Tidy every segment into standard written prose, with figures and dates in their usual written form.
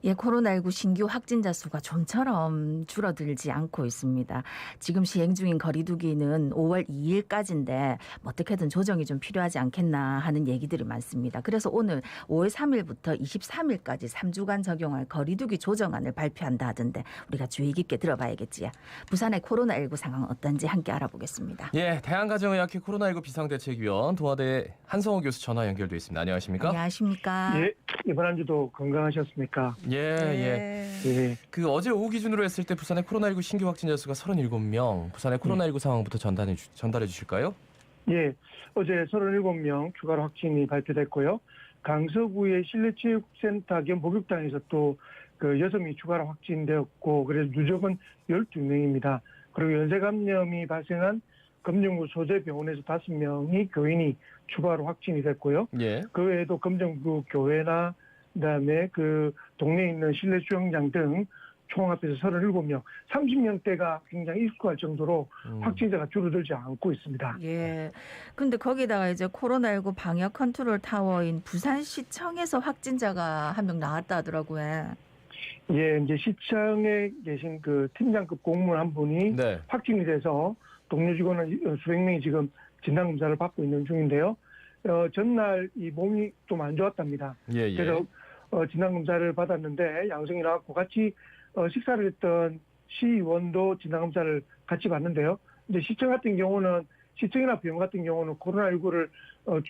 예, 코로나19 신규 확진자 수가 좀처럼 줄어들지 않고 있습니다. 지금 시행 중인 거리두기는 5월 2일까지인데 어떻게든 조정이 좀 필요하지 않겠나 하는 얘기들이 많습니다. 그래서 오늘 5월 3일부터 23일까지 3주간 적용할 거리두기 조정안을 발표한다 하던데 우리가 주의 깊게 들어봐야겠지요. 부산의 코로나19 상황 어떤지 함께 알아보겠습니다. 예, 대한가정의학회 코로나19 비상대책위원 도화대 한성호 교수 전화 연결돼 있습니다. 안녕하십니까? 안녕하십니까? 예, 이번 한 주도 건강하셨습니까? 예, 예. 예, 그 어제 오후 기준으로 했을 때 부산의 코로나19 신규 확진자 수가 37명. 부산의 코로나19 상황부터 전달해 주실까요? 예. 어제 37명 추가로 확진이 발표됐고요. 강서구의 실내체육센터 겸 목욕탕에서 또 그 6명이 추가로 확진되었고, 그래서 누적은 12명입니다. 그리고 연쇄 감염이 발생한 검정구 소재병원에서 5명이 교인이 추가로 확진이 됐고요. 예. 그 외에도 검정구 교회나 그다음에 그 동네에 있는 실내 수영장 등 총 합해서 37명, 30명대가 굉장히 익숙할 정도로 확진자가 줄어들지 않고 있습니다. 예. 근데 거기다가 이제 코로나19 방역 컨트롤 타워인 부산시청에서 확진자가 한 명 나왔다 하더라고요. 예, 이제 시청에 계신 그 팀장급 공무원 한 분이 네. 확진이 돼서 동료 직원은 수백 명이 지금 진단검사를 받고 있는 중인데요. 전날 이 몸이 좀 안 좋았답니다. 예, 예. 그래서 진단검사를 받았는데 양성이 나왔고 같이 식사를 했던 시의원도 진단검사를 같이 받는데요. 이제 시청 같은 경우는 시청이나 병원 같은 경우는 코로나19를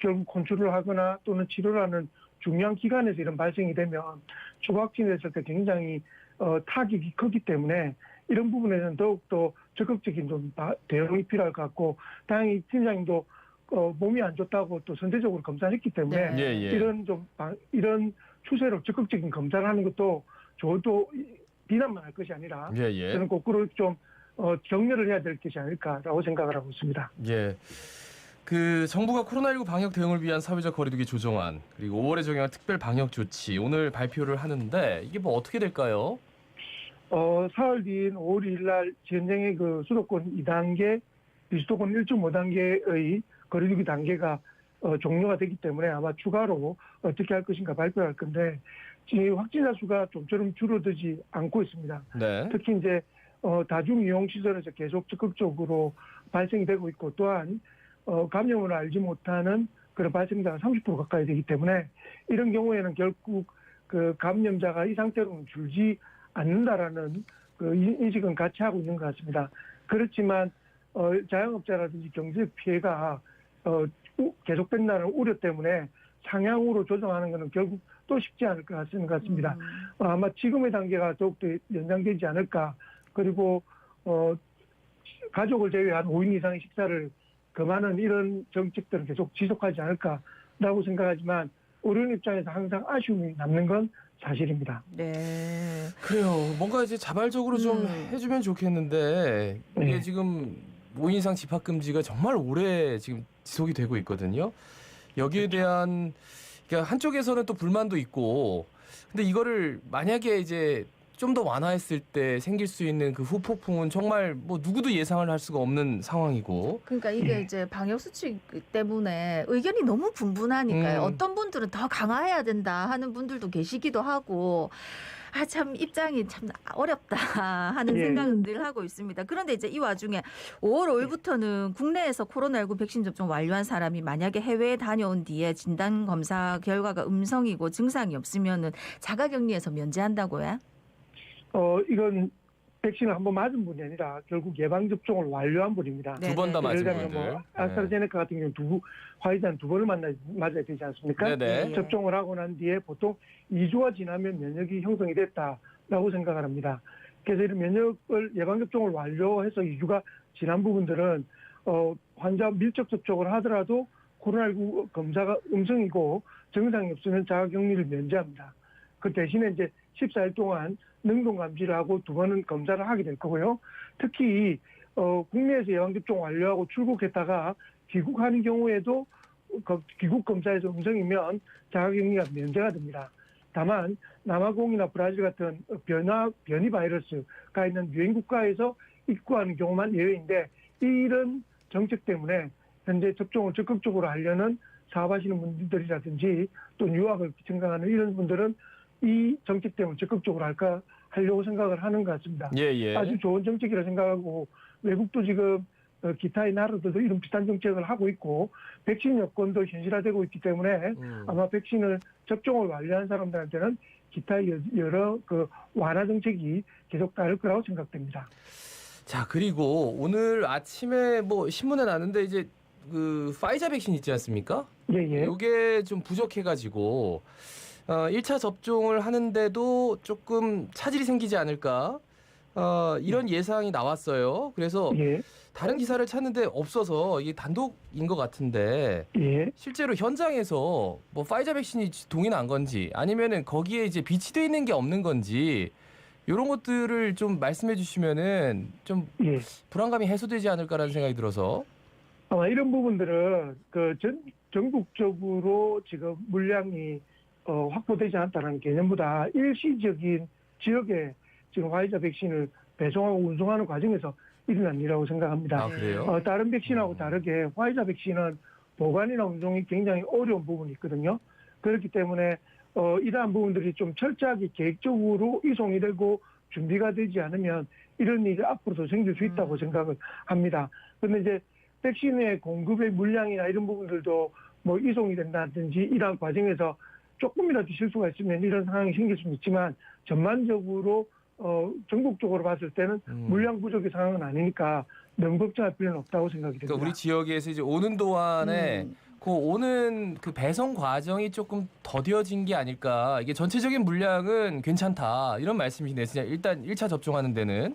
결국 컨트롤을 하거나 또는 치료를 하는 중요한 기관에서 이런 발생이 되면 추가 확진됐을 때 굉장히 타격이 크기 때문에 이런 부분에서는 더욱더 적극적인 좀 대응이 필요할 것 같고 다행히 팀장님도 몸이 안 좋다고 또 선제적으로 검사를 했기 때문에 네. 예, 예. 이런 추세로 적극적인 검사를 하는 것도 저도 비난만 할 것이 아니라 예, 예. 저는 거꾸로 좀 격려를 해야 될 것이 아닐까라고 생각을 하고 있습니다. 예. 그 정부가 코로나19 방역 대응을 위한 사회적 거리두기 조정안 그리고 5월에 적용할 특별 방역 조치 오늘 발표를 하는데 이게 뭐 어떻게 될까요? 사흘 뒤인 5월 2일 날 현행의 그 수도권 2단계, 비수도권 1.5단계의 거리두기 단계가 종료가 되기 때문에 아마 추가로 어떻게 할 것인가 발표할 건데 지금 확진자 수가 좀처럼 줄어들지 않고 있습니다. 네. 특히 이제 다중이용시설에서 계속 적극적으로 발생이 되고 있고 또한 감염을 알지 못하는 그런 발생자가 30% 가까이 되기 때문에 이런 경우에는 결국 그 감염자가 이 상태로는 줄지 않는다라는 그 인식은 같이 하고 있는 것 같습니다. 그렇지만 자영업자라든지 경제적 피해가 계속된다는 우려 때문에 상향으로 조정하는 것은 결국 또 쉽지 않을 것 같습니다. 아마 지금의 단계가 더욱더 연장되지 않을까. 그리고 가족을 제외한 5인 이상의 식사를 금하는 이런 정책들은 계속 지속하지 않을까라고 생각하지만 어려운 입장에서 항상 아쉬움이 남는 건 사실입니다. 네. 그래요. 뭔가 이제 자발적으로 좀 해주면 좋겠는데 이게 네. 지금 5인 이상 집합 금지가 정말 오래 지금 지속이 되고 있거든요. 여기에 대한 그러니까 한쪽에서는 또 불만도 있고 근데 이거를 만약에 이제 좀 더 완화했을 때 생길 수 있는 그 후폭풍은 정말 뭐 누구도 예상을 할 수가 없는 상황이고. 그러니까 이게 이제 방역 수칙 때문에 의견이 너무 분분하니까요. 어떤 분들은 더 강화해야 된다 하는 분들도 계시기도 하고 참 입장이 참 어렵다 하는 예. 생각은 늘 하고 있습니다. 그런데 이제 이 와중에 5월 5일부터는 국내에서 코로나19 백신 접종 완료한 사람이 만약에 해외에 다녀온 뒤에 진단 검사 결과가 음성이고 증상이 없으면은 자가격리에서 면제한다고요? 이건 백신을 한번 맞은 분이 아니라 결국 예방접종을 완료한 분입니다. 네. 두 번 다 맞은 예를 들면 분들. 뭐 아스트라제네카 같은 경우 화이자는 2번을 맞아야 되지 않습니까? 네네. 예. 접종을 하고 난 뒤에 보통 2주가 지나면 면역이 형성이 됐다라고 생각을 합니다. 그래서 이런 면역을 예방접종을 완료해서 2주가 지난 부분들은 환자 밀접 접촉을 하더라도 코로나19 검사가 음성이고 증상이 없으면 자가격리를 면제합니다. 그 대신에 이제 14일 동안 능동 감지를 하고 2번은 검사를 하게 될 거고요. 특히 국내에서 예방접종 완료하고 출국했다가 귀국하는 경우에도 귀국 검사에서 음성이면 자가격리가 면제가 됩니다. 다만 남아공이나 브라질 같은 변이 바이러스가 있는 유행 국가에서 입국하는 경우만 예외인데 이런 정책 때문에 현재 접종을 적극적으로 하려는 사업하시는 분들이라든지 또 유학을 생각하는 이런 분들은 이 정책 때문에 적극적으로 하려고 생각을 하는 것 같습니다. 예, 예. 아주 좋은 정책이라 생각하고 외국도 지금 기타의 나라들도 이런 비슷한 정책을 하고 있고 백신 여건도 현실화되고 있기 때문에 아마 백신을 접종을 완료한 사람들한테는 기타 여러 그 완화 정책이 계속 따를 거라고 생각됩니다. 자, 그리고 오늘 아침에 뭐 신문에 나는데 이제 그 파이자 백신 있지 않습니까? 예. 이게 좀 부족해가지고 1차 접종을 하는데도 조금 차질이 생기지 않을까 이런 예상이 나왔어요. 그래서 예. 다른 기사를 찾는데 없어서 이게 단독인 것 같은데 예. 실제로 현장에서 뭐 파이자 백신이 동의난 건지 아니면은 거기에 이제 비치돼 있는 게 없는 건지 이런 것들을 좀 말씀해 주시면은 좀 예. 불안감이 해소되지 않을까라는 생각이 들어서. 아마 이런 부분들은 전국적으로 지금 물량이 확보되지 않다는 개념보다 일시적인 지역에 지금 화이자 백신을 배송하고 운송하는 과정에서 일어난 일이라고 생각합니다. 아, 그래요? 다른 백신하고 다르게 화이자 백신은 보관이나 운송이 굉장히 어려운 부분이 있거든요. 그렇기 때문에 이러한 부분들이 좀 철저하게 계획적으로 이송이 되고 준비가 되지 않으면 이런 일이 앞으로도 생길 수 있다고 생각을 합니다. 그런데 이제 백신의 공급의 물량이나 이런 부분들도 뭐 이송이 된다든지 이러한 과정에서 조금이라도 실수가 있으면 이런 상황이 생길 수는 있지만 전반적으로 전국적으로 봤을 때는 물량 부족의 상황은 아니니까 너무 걱정할 필요는 없다고 생각이 됩니다. 그러니까 우리 지역에서 이제 오는 동안에 그 오는 그 배송 과정이 조금 더뎌진 게 아닐까. 이게 전체적인 물량은 괜찮다. 이런 말씀이시네요. 진짜 일단 1차 접종하는 데는.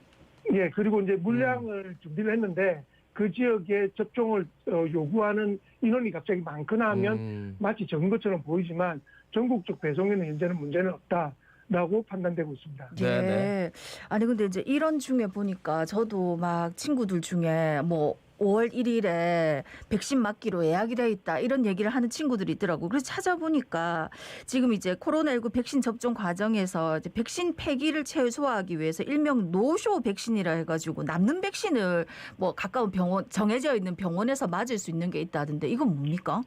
예, 그리고 이제 물량을 준비를 했는데 그 지역에 접종을 요구하는 인원이 갑자기 많거나 하면 마치 적은 것처럼 보이지만 전국적 배송에는 현재는 문제는 없다라고 판단되고 있습니다. 예. 네네. 아니 근데 이제 이런 중에 보니까 저도 막 친구들 중에 뭐 5월 1일에 백신 맞기로 예약이 돼 있다 이런 얘기를 하는 친구들이 있더라고. 그래서 찾아보니까 지금 이제 코로나19 백신 접종 과정에서 이제 백신 폐기를 최소화하기 위해서 일명 노쇼 백신이라 해가지고 남는 백신을 뭐 가까운 병원 정해져 있는 병원에서 맞을 수 있는 게 있다던데 이건 뭡니까?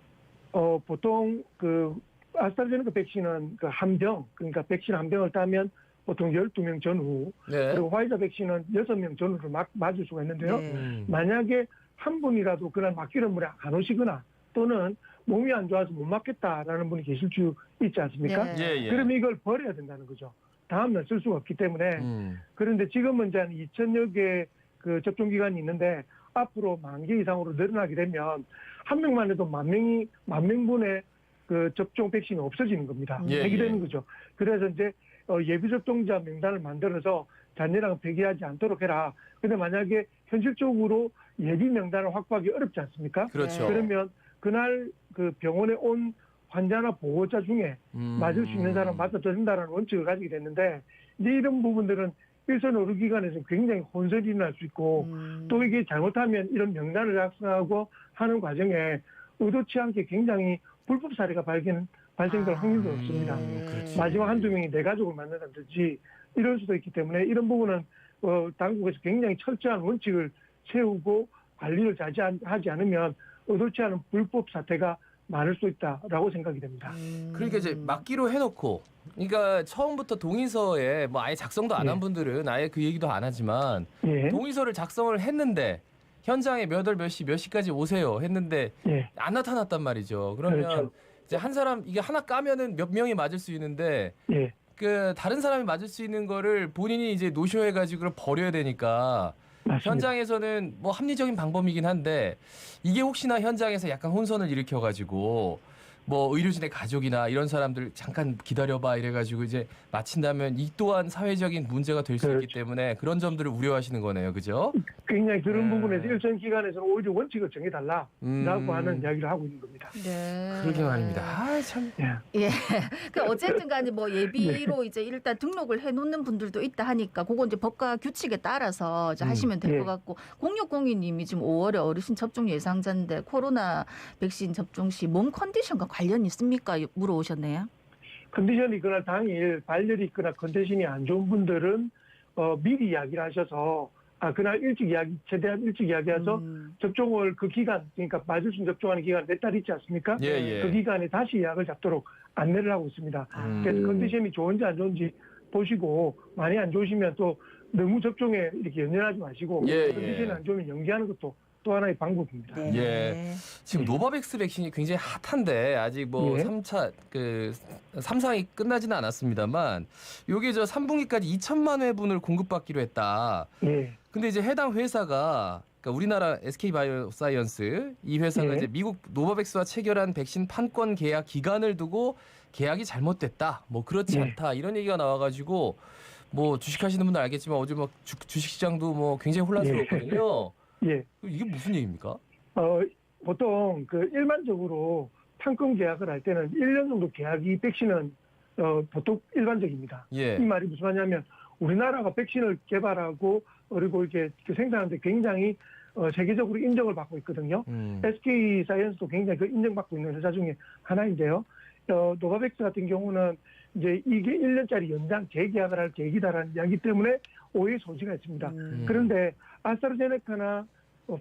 보통 그 아스트라제네카 백신은 그 한 병, 그러니까 백신 한 병을 따면 보통 12명 전후, 네. 그리고 화이자 백신은 6명 전후를 맞을 수가 있는데요. 네. 만약에 한 분이라도 그날 맞기를 물에 안 오시거나 또는 몸이 안 좋아서 못 맞겠다라는 분이 계실 수 있지 않습니까? 네. 예, 예. 그러면 이걸 버려야 된다는 거죠. 다음날 쓸 수가 없기 때문에. 그런데 지금은 이제 한 2,000여 개 그 접종 기간이 있는데 앞으로 10,000개 이상으로 늘어나게 되면 한 명만 해도 만 명분의 그 접종 백신이 없어지는 겁니다. 예, 폐기되는 예. 거죠. 그래서 이제 예비 접종자 명단을 만들어서 잔여랑 폐기하지 않도록 해라. 근데 만약에 현실적으로 예비 명단을 확보하기 어렵지 않습니까? 그렇죠. 그러면 그날 그 병원에 온 환자나 보호자 중에 맞을 수 있는 사람 맞아도 된다는 원칙을 가지게 됐는데 이제 이런 부분들은 일선 의료기관에서 굉장히 혼선이 날 수 있고 또 이게 잘못하면 이런 명단을 작성하고 하는 과정에 의도치 않게 굉장히 불법 사례가 발생될 확률도 없습니다. 그렇지. 마지막 한두 명이 내 가족을 만난다든지 이럴 수도 있기 때문에 이런 부분은 당국에서 굉장히 철저한 원칙을 세우고 관리를 하지 않으면 의도치 않은 불법 사태가 많을 수 있다라고 생각이 됩니다. 그러니까 이제 맞기로 해놓고, 그러니까 처음부터 동의서에 뭐 아예 작성도 안 한 예. 분들은 아예 그 얘기도 안 하지만 예. 동의서를 작성을 했는데 현장에 몇 시까지 오세요 했는데 예. 안 나타났단 말이죠. 그러면 그렇죠. 이제 한 사람 이게 하나 까면은 몇 명이 맞을 수 있는데 예. 그 다른 사람이 맞을 수 있는 거를 본인이 이제 노쇼해가지고 그걸 버려야 되니까. 맞습니다. 현장에서는 뭐 합리적인 방법이긴 한데 이게 혹시나 현장에서 약간 혼선을 일으켜가지고 뭐 의료진의 가족이나 이런 사람들 잠깐 기다려봐 이래가지고 이제 마친다면 이 또한 사회적인 문제가 될 수 있기 그렇죠. 때문에 그런 점들을 우려하시는 거네요, 그죠? 굉장히 그런 네. 부분에서 일선 기관에서는 오히려 원칙을 정해달라라고 하는 이야기를 하고 있는 겁니다. 네. 그러게 말입니다. 아, 참. 예. 예. 그 어쨌든 간에 뭐 예비로 이제 일단 등록을 해 놓는 분들도 있다 하니까 그거 이제 법과 규칙에 따라서 이제 하시면 될 것 예. 같고 0602님이 지금 5월에 어르신 접종 예상자인데 코로나 백신 접종 시 몸 컨디션과 관련이 있습니까? 물어오셨네요. 컨디션이 그날 당일 발열이 있거나 컨디션이 안 좋은 분들은 미리 이야기를 하셔서 그날 최대한 일찍 이야기해서 접종을 그 기간, 그러니까 맞을 수 있는 접종하는 기간 몇 달 있지 않습니까? 예, 예. 그 기간에 다시 예약을 잡도록 안내를 하고 있습니다. 그래서 컨디션이 좋은지 안 좋은지 보시고 많이 안 좋으시면 또 너무 접종에 이렇게 연연하지 마시고 예, 컨디션이 예. 안 좋으면 연기하는 것도 또 하나의 방법입니다. 네. 예. 지금 노바백스 백신이 굉장히 핫한데 아직 뭐 예. 3차 3상이 끝나지는 않았습니다만 요게 저 3분기까지 2천만 회분을 공급받기로 했다. 예. 근데 이제 해당 회사가 그러니까 우리나라 SK바이오사이언스 이 회사가 예. 이제 미국 노바백스와 체결한 백신 판권 계약 기간을 두고 계약이 잘못됐다. 뭐 그렇지 예. 않다. 이런 얘기가 나와가지고 뭐 주식하시는 분들 알겠지만 어제 막 주식시장도 뭐 굉장히 혼란스러웠거든요. 예. 이게 무슨 얘기입니까? 보통 일반적으로 판권 계약을 할 때는 1년 정도 계약이 백신은 보통 일반적입니다. 예. 이 말이 무슨 말이냐면 우리나라가 백신을 개발하고 그리고 이렇게 생산하는데 굉장히 세계적으로 인정을 받고 있거든요. SK 사이언스도 굉장히 인정받고 있는 회사 중에 하나인데요. 노바백스 같은 경우는 이제 이게 1년짜리 연장 재계약을 할 계기다라는 이야기 때문에 오해의 소지가 있습니다. 그런데 아스트라제네카나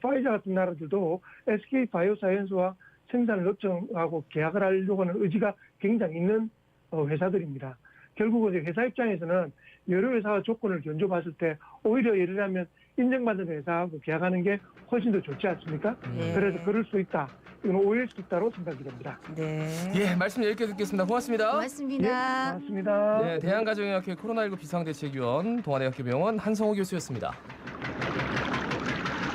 파이자 같은 나라들도 SK 바이오사이언스와 생산을 요청하고 계약을 하려고 하는 의지가 굉장히 있는 회사들입니다. 결국은 회사 입장에서는 여러 회사와 조건을 견줘봤을 때 오히려 예를 들면 인정받은 회사하고 계약하는 게 훨씬 더 좋지 않습니까? 네. 그래서 그럴 수 있다. 이건 오해일 수 있다고 생각이 됩니다. 네. 예, 말씀 여기까지 듣겠습니다. 고맙습니다. 고맙습니다. 고맙습니다. 네, 대한가정의학회 코로나19 비상대책위원 동아대학교 병원 한성호 교수였습니다.